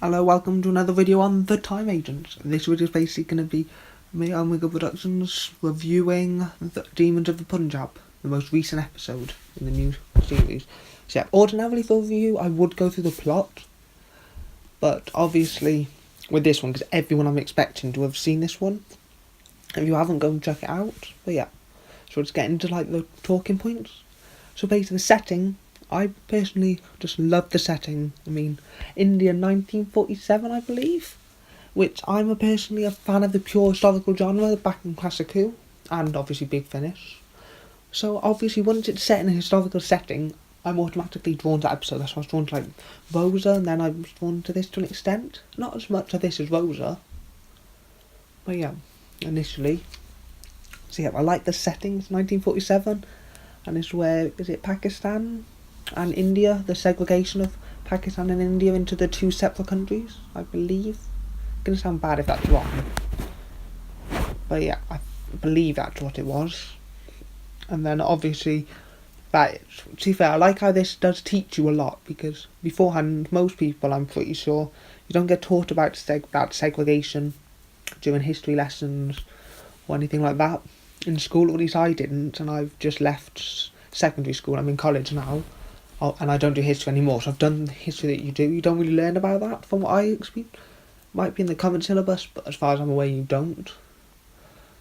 Hello, welcome to another video on The Time Agents. This video is basically going to be me, Omega Productions, reviewing The Demons of the Punjab, the most recent episode in the new series. So yeah, ordinarily for review, I would go through the plot, but obviously with this one, because everyone I'm expecting to have seen this one, if you haven't, go and check it out. But yeah, so let's get into like the talking points. So basically the setting, I personally just love the setting. I mean, India 1947, I believe, which I'm personally a fan of the pure historical genre back in Classic Who, and obviously Big Finish. So obviously once it's set in a historical setting, I'm automatically drawn to that episode. That's why I was drawn to like Rosa, and then I was drawn to this to an extent. Not as much of this as Rosa, but yeah, initially. So yeah, I like the setting. It's 1947, and it's where, is it Pakistan and India, the segregation of Pakistan and India into the two separate countries, I believe. It's going to sound bad if that's wrong, but yeah, I believe that's what it was. And then obviously, to be fair, I like how this does teach you a lot, because beforehand, most people, I'm pretty sure, you don't get taught about segregation during history lessons or anything like that in school. At least I didn't, and I've just left secondary school. I'm in college now. And I don't do history anymore, so I've done the history that you do. You don't really learn about that from what I experience. Might be in the current syllabus, but as far as I'm aware, you don't.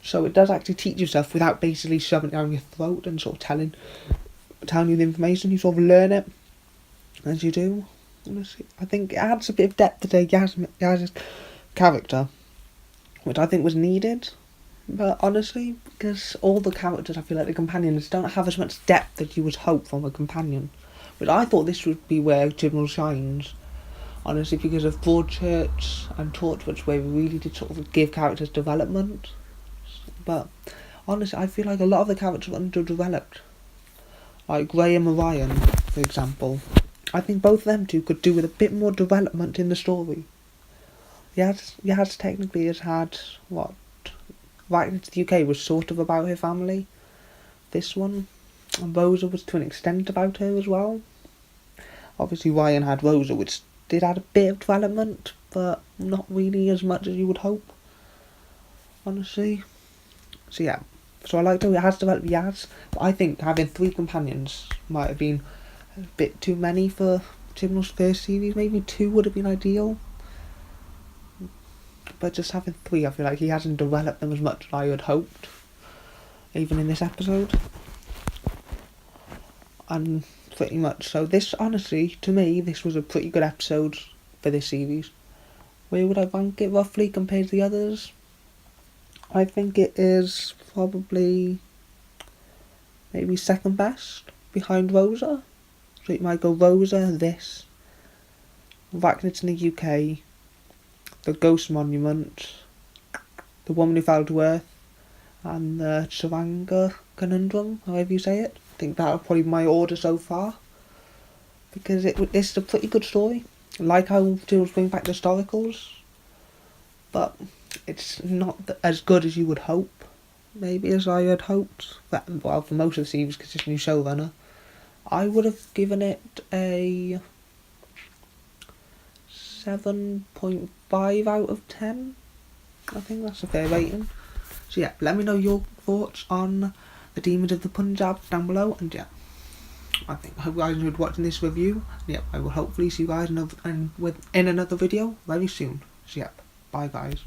So it does actually teach yourself without basically shoving it down your throat and sort of telling you the information. You sort of learn it as you do. Honestly, I think it adds a bit of depth to Yaz's character, which I think was needed. But honestly, because all the characters, I feel like the companions don't have as much depth as you would hope from a companion. But I thought this would be where Chibnall shines, honestly, because of Broadchurch and Torchwood, where we really did sort of give characters development. But honestly, I feel like a lot of the characters were underdeveloped. Like Graham and Ryan, for example. I think both of them two could do with a bit more development in the story. Yaz technically has had, what, right into the UK was sort of about her family. This one, and Rosa was to an extent about her as well. Obviously Ryan had Rosa, which did add a bit of development, but not really as much as you would hope, honestly. So yeah, so I liked how it has developed Yaz, but I think having 3 companions might have been a bit too many for Chibnall's first series. Maybe 2 would have been ideal, but just having 3, I feel like he hasn't developed them as much as I had hoped, even in this episode. And pretty much so, this, honestly, to me, this was a pretty good episode for this series. Where would I rank it roughly compared to the others? I think it is probably maybe second best behind Rosa. So it might go Rosa, this, Arachnids in the UK, The Ghost Monument, The Woman Who Fell to Earth, and the Saranga Conundrum, however you say it. I think that'll probably be my order so far, because it's a pretty good story. I like how Jules bring back the historicals, but it's not as good as you would hope, maybe as I had hoped. Well, for most of the series, because it's a new showrunner, I would have given it a 7.5 out of 10. I think that's a fair rating. So yeah, let me know your thoughts on The Demons of the Punjab down below, and yeah, I hope you guys enjoyed watching this review. Yeah, I will hopefully see you guys in another video very soon. So yeah, bye guys.